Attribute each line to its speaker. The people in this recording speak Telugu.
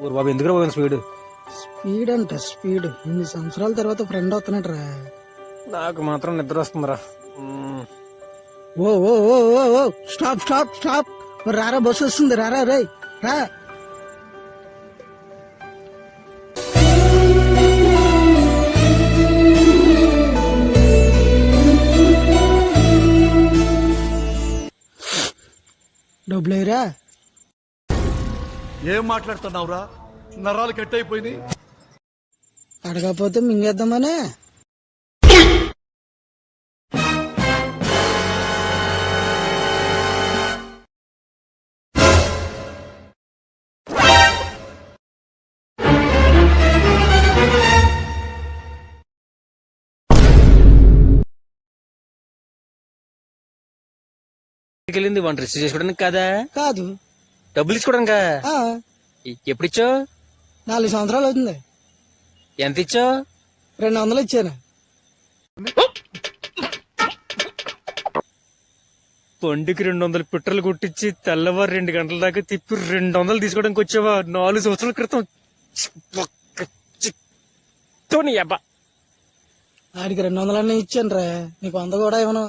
Speaker 1: ఊరు బాబు ఎందుకు పోయిన స్పీడ్
Speaker 2: స్పీడ్ అంట స్పీడ్. ఇన్ని సంవత్సరాల తర్వాత ఫ్రెండ్ అవుతున్నట్టు రా.
Speaker 1: నాకు మాత్రం నిద్ర వస్తుందిరా.
Speaker 2: ఓ ఓ ఓ ఓ ఓ స్టాప్ స్టాప్ స్టాప్. రారా, బస్సు వస్తుంది. రారా రే రా. డబ్బులేరా?
Speaker 3: ఏం మాట్లాడుతున్నావురా? నరాలు కట్ అయిపోయినాయి.
Speaker 2: అడగకపోతే మింగేద్దామనే.
Speaker 1: వెళ్ళింది వన్ రిసీవ్ చేసుకోవడానికి కదా,
Speaker 2: కాదు
Speaker 1: డబ్బులు ఇచ్చుకోవడానికా?
Speaker 2: ఆ,
Speaker 1: ఎప్పుడు ఇచ్చావు?
Speaker 2: 4 సంవత్సరాలు అవుతుంది.
Speaker 1: ఎంత ఇచ్చావు?
Speaker 2: 200 ఇచ్చాను.
Speaker 1: బండికి 200 పెట్రోల్ కొట్టించి తెల్లవారు 2 గంటల దాకా తిప్పి 200 తీసుకోవడానికి వచ్చావా? 4 సంవత్సరాల క్రితం.
Speaker 2: ఆడికి 200 ఇచ్చాను రా, నీకు 100 కూడా ఇవ్వను.